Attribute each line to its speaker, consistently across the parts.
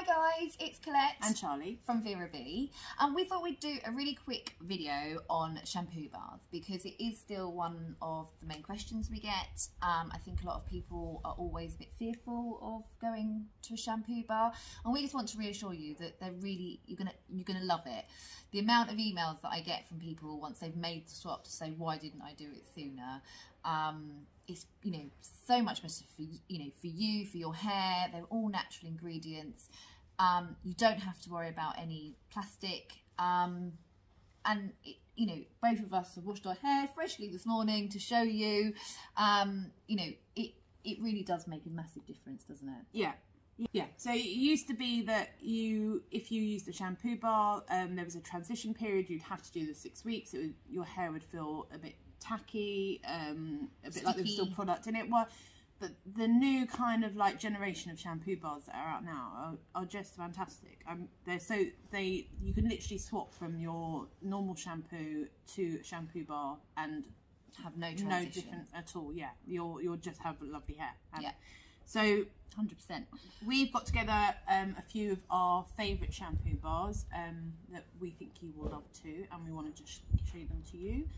Speaker 1: Hi guys, it's Colette
Speaker 2: and Charlie
Speaker 1: from Vera-Bee, and we thought we'd do a really quick video on shampoo bars because it is still one of the main questions we get. I think a lot of people are always a bit fearful of going to a shampoo bar, and we just want to reassure you that they're really, you're gonna love it. The amount of emails that I get from people once they've made the swap to say, why didn't I do it sooner? It's, you know, so much better for you, for your hair. They're all natural ingredients. You don't have to worry about any plastic. And you know, both of us have washed our hair freshly this morning to show you. You know, it really does make a massive difference, doesn't it?
Speaker 2: Yeah. Yeah, so it used to be that if you used a shampoo bar, there was a transition period. You'd have to do the 6 weeks. Your hair would feel a bit tacky, a bit sticky, like there was still product in it. Well, the new kind of like generation of shampoo bars that are out now are just fantastic. You can literally swap from your normal shampoo to a shampoo bar and
Speaker 1: have no
Speaker 2: difference at all. Yeah, you'll just have lovely hair.
Speaker 1: Yeah.
Speaker 2: So 100%. We've got together a few of our favourite shampoo bars that we think you will love too, and we want to just show them to you.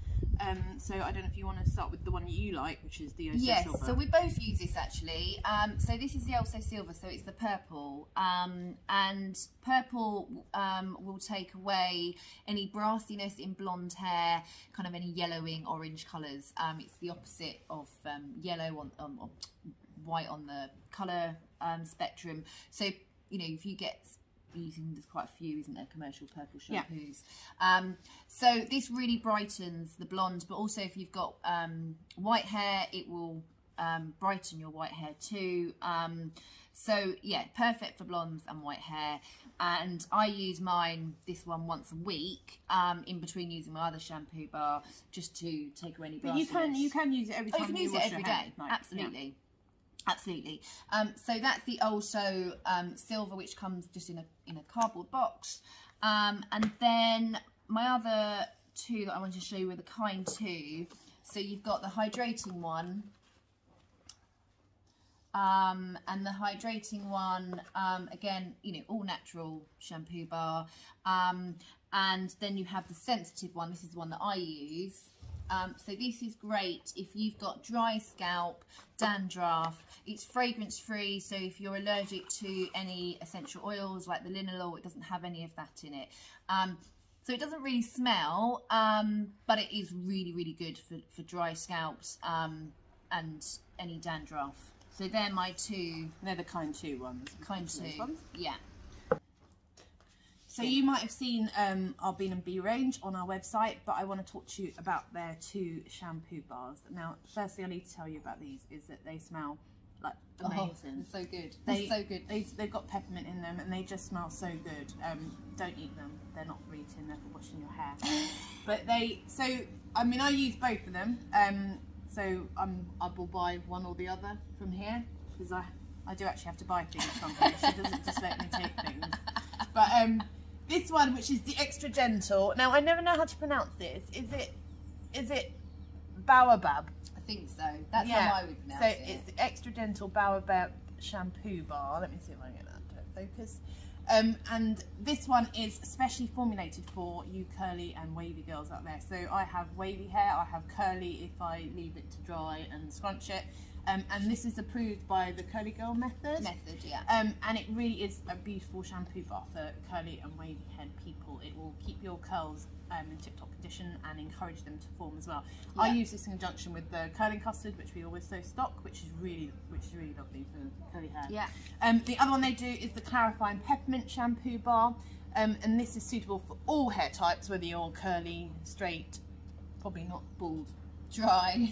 Speaker 2: So I don't know if you want to start with the one you like, which is the Also Silver.
Speaker 1: Yes, so we both use this actually. So this is the Also Silver, so it's the purple. And purple will take away any brassiness in blonde hair, kind of any yellowing, orange colours. It's the opposite of yellow on white on the colour spectrum. So, you know, if you get using, there's quite a few, isn't there, commercial purple shampoos. Yeah. So this really brightens the blonde, but also if you've got white hair, it will brighten your white hair too. So yeah, perfect for blondes and white hair. And I use this one once a week, in between using my other shampoo bar, just to take away any brassiness.
Speaker 2: But you can use it every time.
Speaker 1: You can use it every day. Like, absolutely. Yeah. Absolutely. So that's the Also Silver, which comes just in a cardboard box. And then my other two that I wanted to show you were the Kind 2. So you've got the hydrating one. And the hydrating one, again, you know, all natural shampoo bar. And then you have the sensitive one. This is the one that I use. So this is great if you've got dry scalp, dandruff. It's fragrance free, so if you're allergic to any essential oils like the linalool, it doesn't have any of that in it. So it doesn't really smell, but it is really, really good for dry scalps and any dandruff. So they're my two.
Speaker 2: They're the Kind 2 ones.
Speaker 1: Kind 2, yeah.
Speaker 2: So you might have seen our B&B range on our website, but I want to talk to you about their two shampoo bars. Now, first thing I need to tell you about these is that they smell like amazing.
Speaker 1: Oh, so good. They're so good.
Speaker 2: They've got peppermint in them, and they just smell so good. Don't eat them. They're not for eating. They're for washing your hair. But I mean, I use both of them. So I will buy one or the other from here because I do actually have to buy things from her. She doesn't just let me take things. But this one, which is the Extra Gentle. Now, I never know how to pronounce this. Is it Baobab?
Speaker 1: I think so. That's how I would pronounce it.
Speaker 2: So it's the Extra Gentle Baobab shampoo bar. Let me see if I can get that to focus. And this one is specially formulated for you curly and wavy girls out there. So I have wavy hair, I have curly if I leave it to dry and scrunch it. And this is approved by the Curly Girl method.
Speaker 1: Yeah.
Speaker 2: And it really is a beautiful shampoo bar for curly and wavy head people. It will keep your curls in tip-top condition and encourage them to form as well. Yeah. I use this in conjunction with the curling custard, which we always so stock, which is really lovely for curly hair.
Speaker 1: Yeah.
Speaker 2: The other one they do is the Clarifying Peppermint shampoo bar, and this is suitable for all hair types, whether you're curly, straight, probably not bald.
Speaker 1: Dry,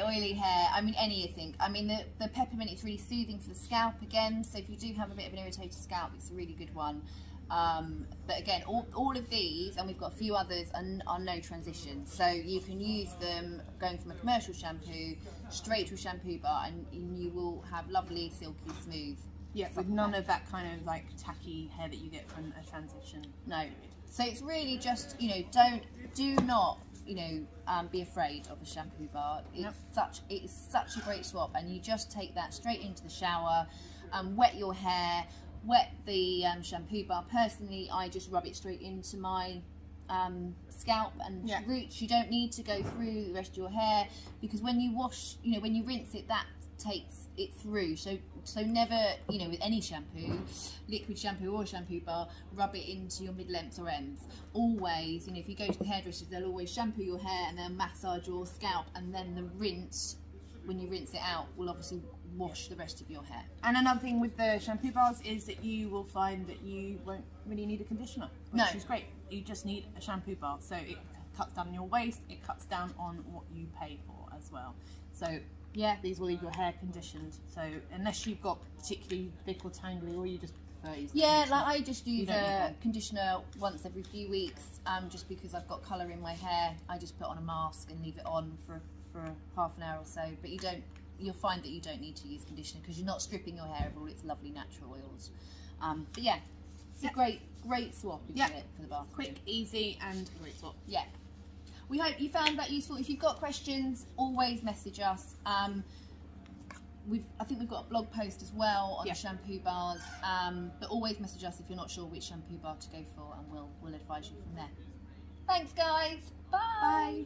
Speaker 1: oily hair. I mean, anything. I mean, the peppermint is really soothing for the scalp again. So if you do have a bit of an irritated scalp, it's a really good one. But again, all of these, and we've got a few others, are no transition. So you can use them going from a commercial shampoo straight to a shampoo bar, and you will have lovely, silky, smooth.
Speaker 2: Yeah, with none of that kind of like tacky hair that you get from a transition.
Speaker 1: No. So it's really just, you know, do not, you know, be afraid of a shampoo bar. It's such a great swap, and you just take that straight into the shower and wet your hair, wet the shampoo bar, personally I just rub it straight into my scalp and roots. You don't need to go through the rest of your hair, because when you wash, you know, when you rinse it, that takes it through. So never, you know, with any shampoo, liquid shampoo or shampoo bar, rub it into your mid-lengths or ends. Always, you know, if you go to the hairdressers, they'll always shampoo your hair and they'll massage your scalp, and then the rinse, when you rinse it out, will obviously wash the rest of your hair.
Speaker 2: And another thing with the shampoo bars is that you will find that you won't really need a conditioner, which is great. You just need a shampoo bar, so it cuts down on your waste, it cuts down on what you pay for as well. So yeah, these will leave your hair conditioned. So unless you've got particularly thick or tangly, or you just prefer using
Speaker 1: like I just use a conditioner once every few weeks, just because I've got colour in my hair. I just put on a mask and leave it on for half an hour or so. But you'll find that you don't need to use conditioner, because you're not stripping your hair of all its lovely natural oils. But yeah, it's a great swap, isn't it, for the bath?
Speaker 2: Quick, easy, and great swap.
Speaker 1: Yeah. We hope you found that useful. If you've got questions, always message us. I think we've got a blog post as well on the shampoo bars, but always message us if you're not sure which shampoo bar to go for, and we'll advise you from there. Thanks guys. Bye.
Speaker 2: Bye.